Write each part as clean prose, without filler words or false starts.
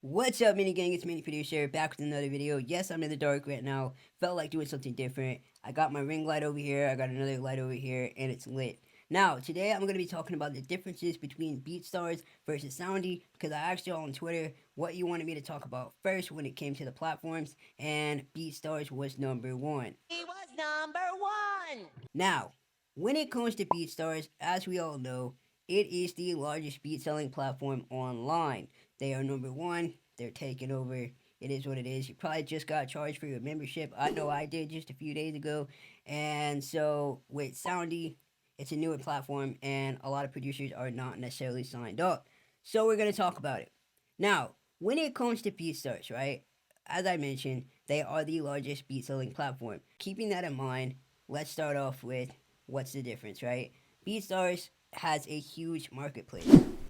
What's up, mini gang? It's Mini Producer back with another video. Yes, I'm in the dark right now. Felt like doing something different. I got my ring light over here. I got another light over here, and it's lit. Now, today I'm going to be talking about the differences between Beatstars versus Soundee because I asked y'all on Twitter what you wanted me to talk about first when it came to the platforms, and Beatstars was number one. He was number one. Now, when it comes to BeatStars, as we all know, it is the largest beat selling platform online. They are number one, they're taking over. It is what it is. You probably just got charged for your membership. I know I did just a few days ago. And so with Soundee, it's a newer platform, and a lot of producers are not necessarily signed up. So we're going to talk about it. Now, when it comes to BeatStars, right? As I mentioned, they are the largest beat selling platform. Keeping that in mind, let's start off with what's the difference, right? BeatStars has a huge marketplace.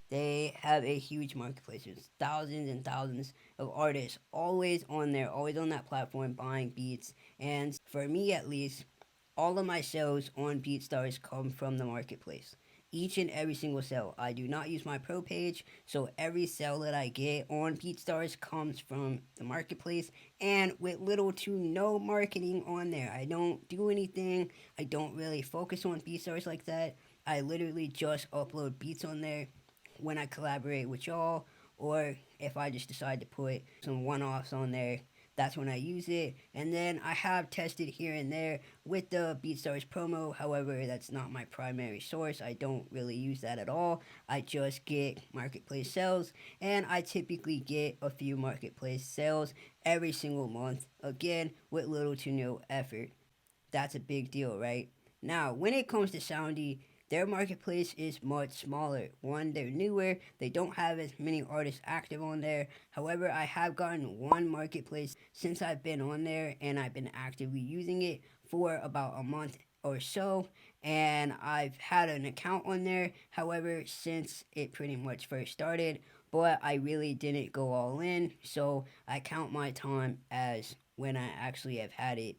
They have a huge marketplace. There's thousands and thousands of artists always on there, always on that platform buying beats. And for me at least, all of my sales on BeatStars come from the marketplace. Each and every single sale. I do not use my pro page, so every sale that I get on BeatStars comes from the marketplace and with little to no marketing on there. I don't do anything. I don't really focus on BeatStars like that. I literally just upload beats on there when I collaborate with y'all, or if I just decide to put some one offs on there, that's when I use it. And then I have tested here and there with the BeatStars promo. However, that's not my primary source. I don't really use that at all. I just get marketplace sales, and I typically get a few marketplace sales every single month. Again, with little to no effort. That's a big deal, right? Now, when it comes to Soundee, their marketplace is much smaller. One, they're newer. They don't have as many artists active on there. However, I have gotten one marketplace since I've been on there, and I've been actively using it for about a month or so, and I've had an account on there. However, since it pretty much first started, but I really didn't go all in, so I count my time as when I actually have had it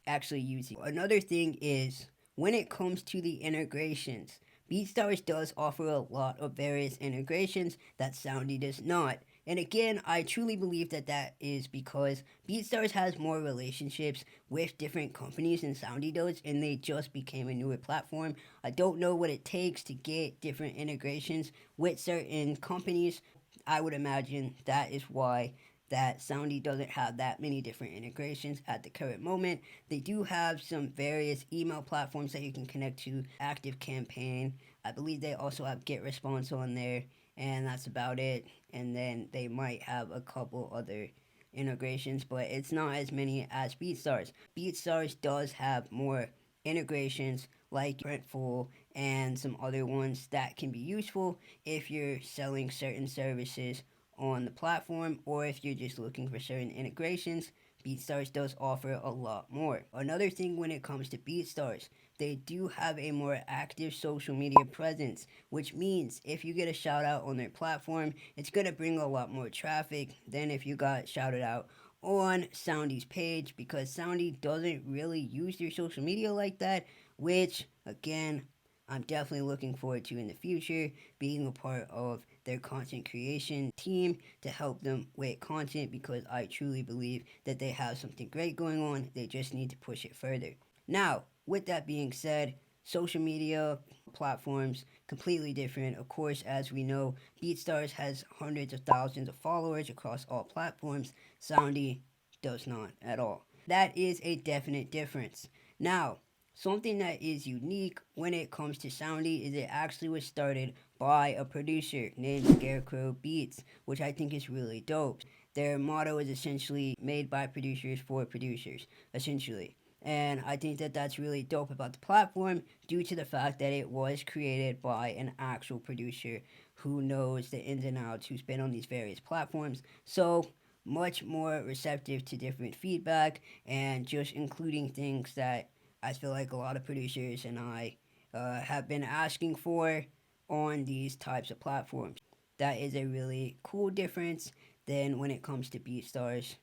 actually using. Another thing is when it comes to the integrations, BeatStars does offer a lot of various integrations that Soundee does not. And again, I truly believe that that is because BeatStars has more relationships with different companies than Soundee does, and they just became a newer platform. I don't know what it takes to get different integrations with certain companies. I would imagine that is why that Soundee doesn't have that many different integrations at the current moment. They do have some various email platforms that you can connect to, Active Campaign. I believe they also have Get Response on there, and that's about it. And then they might have a couple other integrations, but it's not as many as BeatStars. BeatStars does have more integrations like Printful and some other ones that can be useful if you're selling certain services on the platform, or if you're just looking for certain integrations. BeatStars does offer a lot more. Another thing when it comes to BeatStars, they do have a more active social media presence, which means if you get a shout out on their platform, it's going to bring a lot more traffic than if you got shouted out on Soundee's page, because Soundee doesn't really use their social media like that, which again, I'm definitely looking forward to in the future, being a part of their content creation team to help them with content, because I truly believe that they have something great going on. They just need to push it further. Now, with that being said, social media platforms completely different. Of course, as we know, BeatStars has hundreds of thousands of followers across all platforms. Soundee does not at all. That is a definite difference. Now, something that is unique when it comes to Soundee is it actually was started by a producer named Scarecrow Beats, which I think is really dope. Their motto is essentially made by producers for producers, essentially. And I think that that's really dope about the platform due to the fact that it was created by an actual producer who knows the ins and outs, who's been on these various platforms. So, much more receptive to different feedback and just including things that I feel like a lot of producers and I have been asking for on these types of platforms. That is a really cool difference than when it comes to BeatStars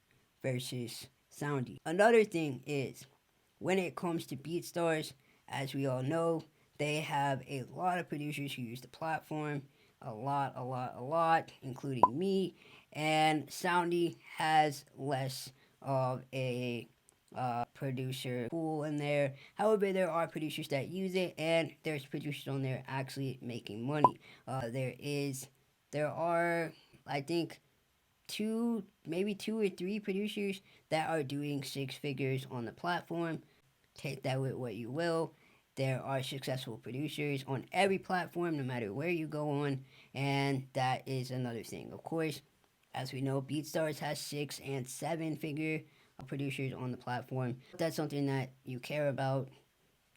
versus Soundee. Another thing is when it comes to BeatStars, as we all know, they have a lot of producers who use the platform. A lot, including me. and Soundee has less of a producer pool in there. However, there are producers that use it, and there's producers on there actually making money. There are, I think, maybe two or three producers that are doing six figures on the platform. Take that with what you will. There are successful producers on every platform, no matter where you go on, and that is another thing. Of course, as we know, Beatstars has six and seven figure producers on the platform. If that's something that you care about,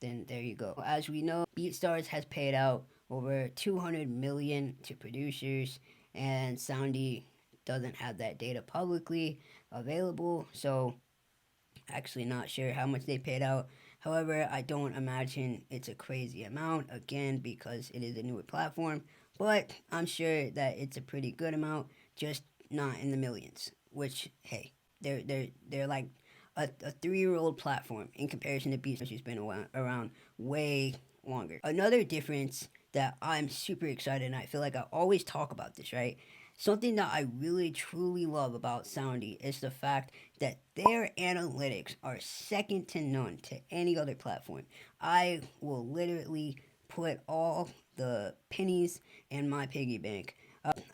then there you go. As we know, Beatstars has paid out over 200 million to producers, and Soundee doesn't have that data publicly available, so actually not sure how much they paid out. However, I don't imagine it's a crazy amount, again, because it is a newer platform, but I'm sure that it's a pretty good amount, just not in the millions, which, hey, they're like a 3-year old platform in comparison to Beats, which has been around way longer. Another difference that I'm super excited, and I feel like I always talk about this, right? Something that I really truly love about Soundee is the fact that their analytics are second to none to any other platform. I will literally put all the pennies in my piggy bank.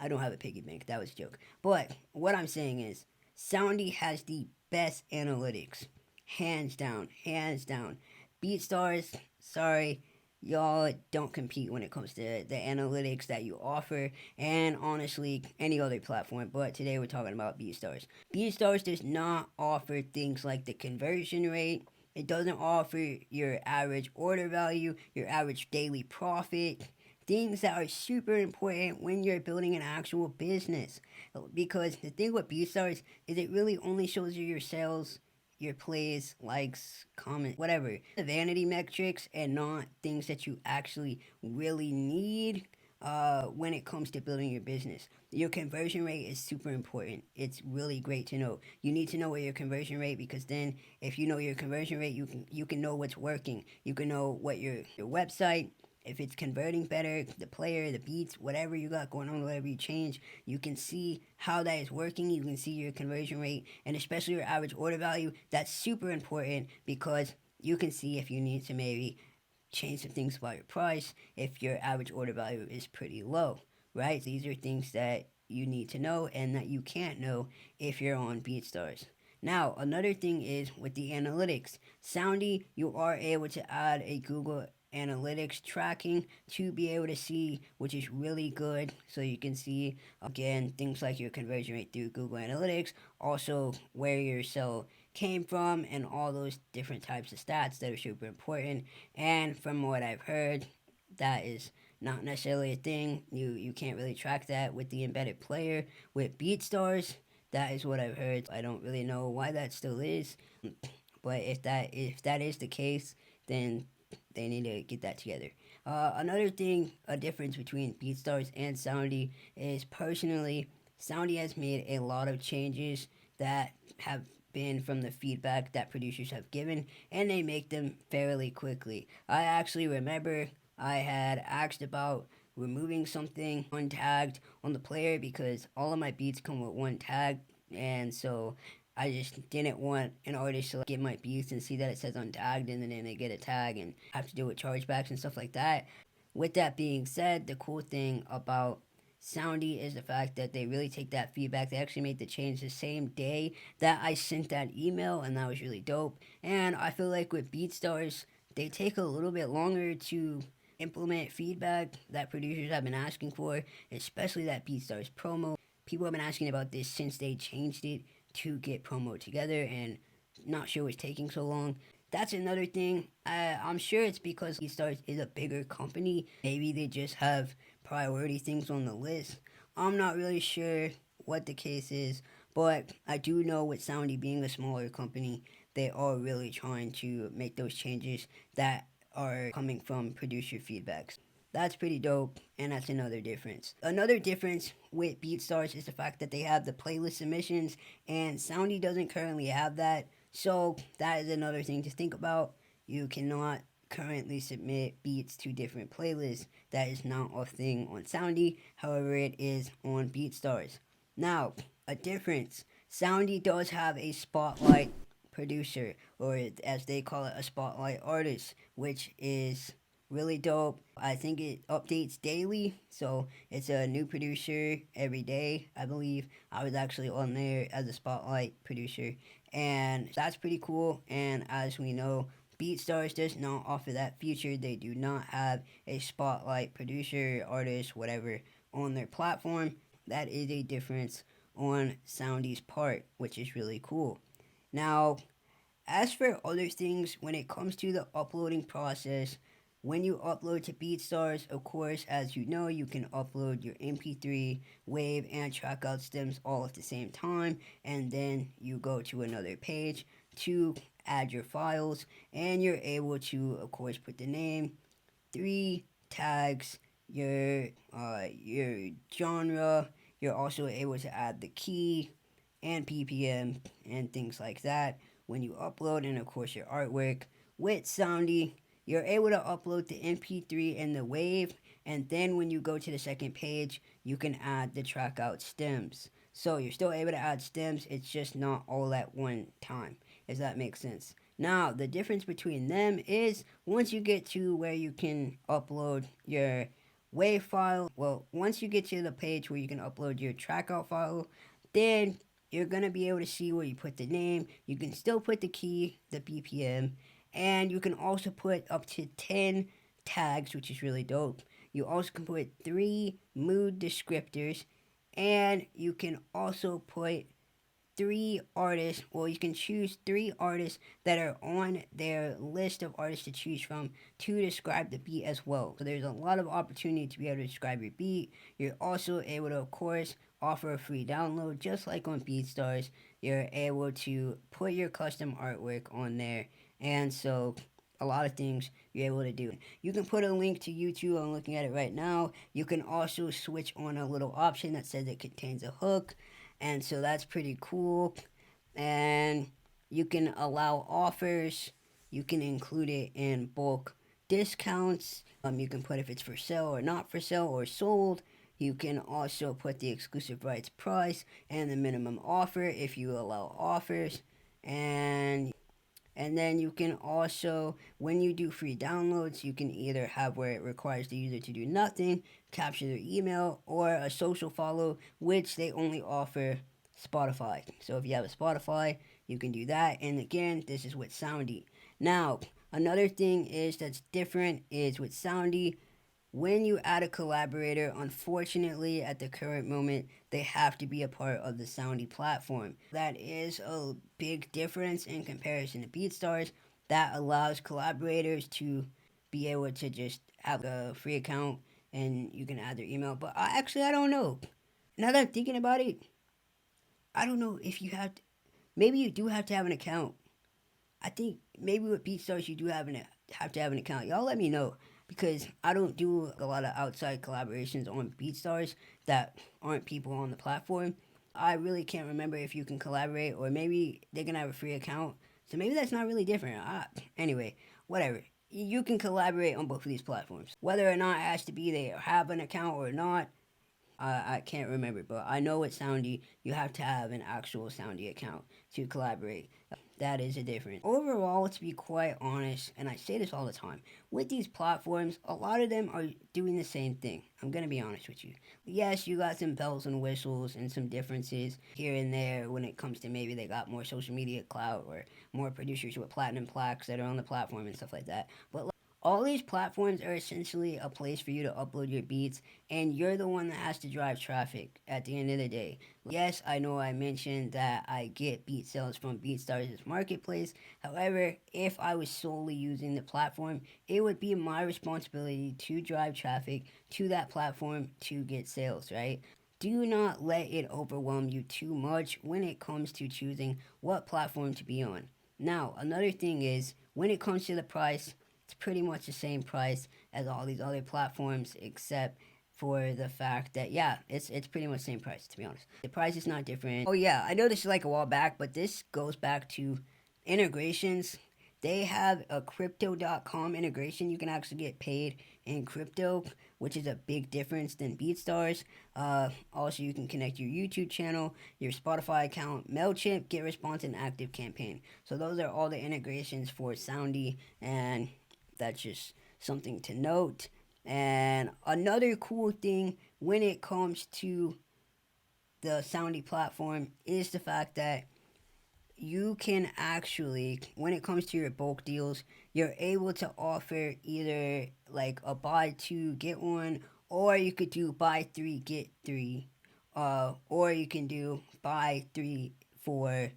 I don't have a piggy bank, that was a joke. But what I'm saying is, Soundee has the best analytics. Hands down, hands down. Beatstars, sorry, y'all don't compete when it comes to the analytics that you offer, and honestly any other platform, but today we're talking about Beatstars. Beatstars does not offer things like the conversion rate. It doesn't offer your average order value, your average daily profit, things that are super important when you're building an actual business. Because the thing with Beatstars is it really only shows you your sales, your plays, likes, comments, whatever. The vanity metrics and not things that you actually really need when it comes to building your business. Your conversion rate is super important. It's really great to know. You need to know what your conversion rate, because then if you know your conversion rate, you can know what's working. You can know what your website, if it's converting better, the player, the beats, whatever you got going on, whatever you change, you can see how that is working. You can see your conversion rate, and especially your average order value. That's super important because you can see if you need to maybe change some things about your price if your average order value is pretty low, right? These are things that you need to know and that you can't know if you're on BeatStars. Now, another thing is with the analytics. Soundee, you are able to add a Google Analytics tracking to be able to see, which is really good. So you can see, again, things like your conversion rate through Google Analytics, also where your sale came from, and all those different types of stats that are super important. And from what I've heard, that is not necessarily a thing. You can't really track that with the embedded player. With BeatStars, that is what I've heard. I don't really know why that still is, but if that is the case, then they need to get that together. Another thing, a difference between BeatStars and Soundee is, personally, Soundee has made a lot of changes that have been from the feedback that producers have given, and they make them fairly quickly. I actually remember I had asked about removing something untagged on the player because all of my beats come with one tag, and so I just didn't want an artist to get my beats and see that it says untagged and then they get a tag and have to deal with chargebacks and stuff like that. With that being said, the cool thing about Soundee is the fact that they really take that feedback. They actually made the change the same day that I sent that email, and that was really dope. And I feel like with BeatStars, they take a little bit longer to implement feedback that producers have been asking for, especially that BeatStars promo. People have been asking about this since they changed it to get promo together, and not sure what's taking so long. That's another thing. I'm sure it's because BeatStars is a bigger company. Maybe they just have priority things on the list. I'm not really sure what the case is, but I do know with Soundee being a smaller company, they are really trying to make those changes that are coming from producer feedbacks. That's pretty dope, and that's another difference. Another difference with BeatStars is the fact that they have the playlist submissions, and Soundee doesn't currently have that. So that is another thing to think about. You cannot currently submit beats to different playlists. That is not a thing on Soundee. However, it is on BeatStars. Now, a difference. Soundee does have a spotlight producer, or as they call it, a spotlight artist, which is really dope. I think it updates daily, so it's a new producer every day, I believe. I was actually on there as a spotlight producer, and that's pretty cool. And as we know, Beatstars does not offer that feature. They do not have a spotlight producer, artist, whatever, on their platform. That is a difference on Soundee's part, which is really cool. Now, as for other things, when it comes to the uploading process, when you upload to BeatStars, of course, as you know, you can upload your MP3, wave, and trackout stems all at the same time, and then you go to another page to add your files, and you're able to, of course, put the name, 3 tags, your genre. You're also able to add the key and ppm and things like that when you upload, and of course your artwork. With Soundee, you're able to upload the mp3 and the wave, and then when you go to the second page, you can add the track out stems. So you're still able to add stems, it's just not all at one time, if that makes sense. Now, the difference between them is once you get to where you can upload your wave file, well, once you get to the page where you can upload your trackout file, then you're gonna be able to see where you put the name. You can still put the key, the BPM, and you can also put up to 10 tags, which is really dope. You also can put 3 mood descriptors, and you can also put 3 artists. Well, you can choose 3 artists that are on their list of artists to choose from to describe the beat as well. So there's a lot of opportunity to be able to describe your beat. You're also able to, of course, offer a free download, just like on Beatstars. You're able to put your custom artwork on there, and so a lot of things you're able to do. You can put a link to YouTube. I'm looking at it right now. You can also switch on a little option that says it contains a hook, and so that's pretty cool. And you can allow offers. You can include it in bulk discounts. You can put if it's for sale or not for sale or sold. You can also put the exclusive rights price and the minimum offer if you allow offers. And then you can also, when you do free downloads, you can either have where it requires the user to do nothing, capture their email, or a social follow, which they only offer Spotify. So if you have a Spotify, you can do that. And again, this is with Soundee. Now, another thing is that's different is with Soundee, when you add a collaborator, unfortunately, at the current moment, they have to be a part of the Soundee platform. That is a big difference in comparison to BeatStars. That allows collaborators to be able to just have a free account and you can add their email. But I don't know. Now that I'm thinking about it, I don't know if you have to, maybe you do have to have an account. I think maybe with BeatStars you do have to have an account. Y'all let me know because I don't do a lot of outside collaborations on BeatStars that aren't people on the platform. I really can't remember if you can collaborate or maybe they can have a free account. So maybe that's not really different. Anyway, whatever. You can collaborate on both of these platforms. Whether or not it has to be they have an account or not, I can't remember, but I know with Soundee, you have to have an actual Soundee account to collaborate. That is a difference. Overall, to be quite honest, and I say this all the time, with these platforms, a lot of them are doing the same thing. I'm going to be honest with you. Yes, you got some bells and whistles and some differences here and there when it comes to maybe they got more social media clout or more producers with platinum plaques that are on the platform and stuff like that. But all these platforms are essentially a place for you to upload your beats, and you're the one that has to drive traffic at the end of the day. Yes, I know I mentioned that I get beat sales from Beatstars' marketplace. However, if I was solely using the platform, it would be my responsibility to drive traffic to that platform to get sales, right? Do not let it overwhelm you too much when it comes to choosing what platform to be on. Now, another thing is when it comes to the price, it's pretty much the same price as all these other platforms, except for the fact that yeah, it's pretty much the same price, to be honest. The price is not different. Oh yeah, I know this is like a while back, but this goes back to integrations. They have a crypto.com integration. You can actually get paid in crypto, which is a big difference than Beatstars. Also, you can connect your YouTube channel, your Spotify account, MailChimp, GetResponse, and ActiveCampaign. So those are all the integrations for Soundee, and that's just something to note. And another cool thing when it comes to the Soundee platform is the fact that you can actually, when it comes to your bulk deals, you're able to offer either like a buy two get one, or you could do buy three get three, or you can do buy three for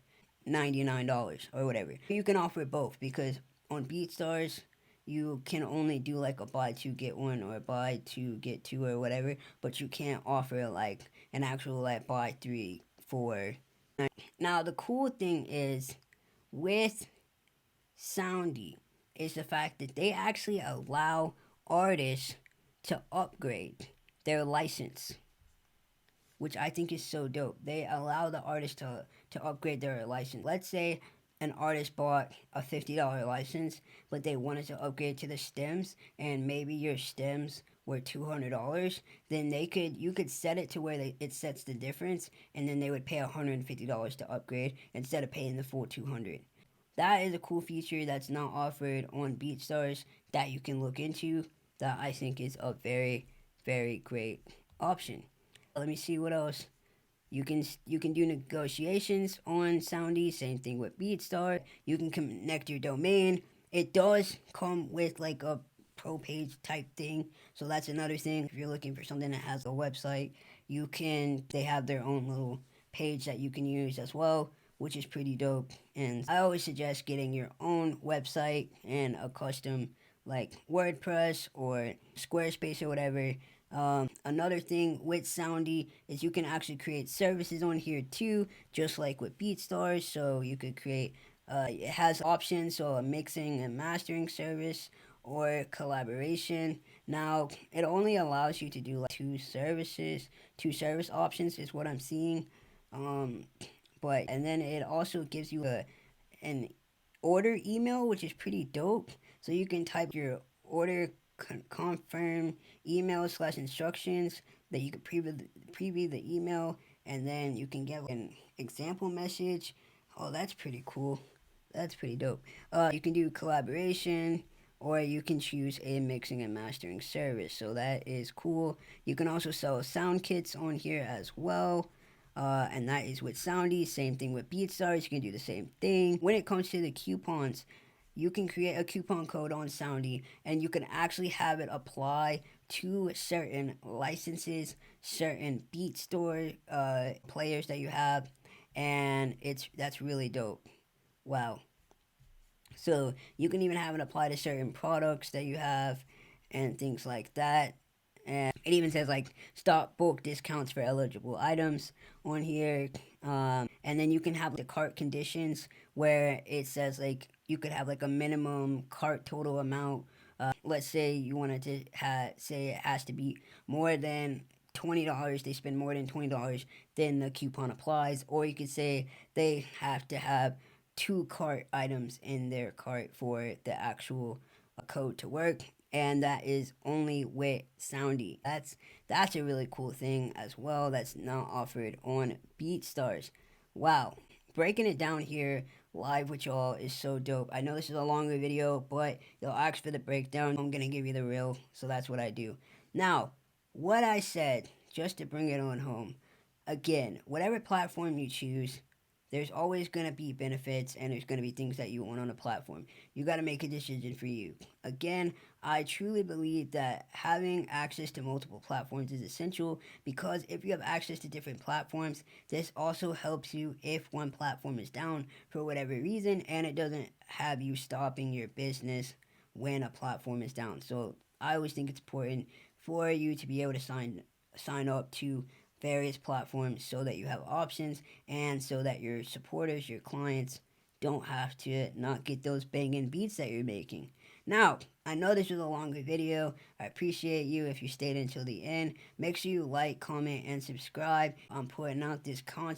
$99 or whatever. You can offer both because on BeatStars you can only do like a buy two get one or buy two get two or whatever, but you can't offer like an actual like buy three for. Now the cool thing is with Soundee is the fact that they actually allow artists to upgrade their license, which I think is so dope. They allow the artist to upgrade their license. Let's say an artist bought a $50 license, but they wanted to upgrade to the stems, and maybe your stems were $200. Then you could set it to where it sets the difference, and then they would pay $150 to upgrade instead of paying the full 200. That is a cool feature that's not offered on BeatStars that you can look into. That I think is a very, very great option. Let me see what else. You can do negotiations on Soundee. Same thing with BeatStar. You can connect your domain. It does come with like a pro page type thing, so that's another thing. If you're looking for something that has a website, they have their own little page that you can use as well, which is pretty dope. And I always suggest getting your own website and a custom like WordPress or Squarespace or whatever. Another thing with Soundee is you can actually create services on here too, just like with BeatStars. So you could create, it has options, so a mixing and mastering service or collaboration. Now, it only allows you to do like two service options is what I'm seeing. Um, and then it also gives you an order email, which is pretty dope. So you can type your order confirm email / instructions that you could preview the email, and then you can get an example message. Oh, that's pretty cool. That's pretty dope. You can do collaboration, or you can choose a mixing and mastering service. So that is cool. You can also sell sound kits on here as well. And that is with Soundee. Same thing with Beatstars. You can do the same thing. When it comes to the coupons, you can create a coupon code on Soundee, and you can actually have it apply to certain licenses, certain beat store players that you have, and that's really dope. Wow. So you can even have it apply to certain products that you have and things like that. And it even says like stock bulk discounts for eligible items on here. And then you can have the cart conditions where it says like you could have like a minimum cart total amount. Let's say you wanted to say it has to be more than $20. They spend more than $20, then the coupon applies. Or you could say they have to have 2 cart items in their cart for the actual code to work, and that is only with Soundee. That's a really cool thing as well. That's not offered on BeatStars. Wow, breaking it down here live with y'all is so dope. I know this is a longer video, but you'll ask for the breakdown. I'm gonna give you the real, so that's what I do. Now, what I said, just to bring it on home, again, whatever platform you choose, there's always going to be benefits, and there's going to be things that you want on a platform. You got to make a decision for you. Again, I truly believe that having access to multiple platforms is essential, because if you have access to different platforms, this also helps you if one platform is down for whatever reason, and it doesn't have you stopping your business when a platform is down. So I always think it's important for you to be able to sign up to various platforms so that you have options, and so that your supporters, your clients, don't have to not get those banging beats that you're making. Now, I know this was a longer video. I appreciate you if you stayed until the end. Make sure you like, comment, and subscribe. I'm putting out this content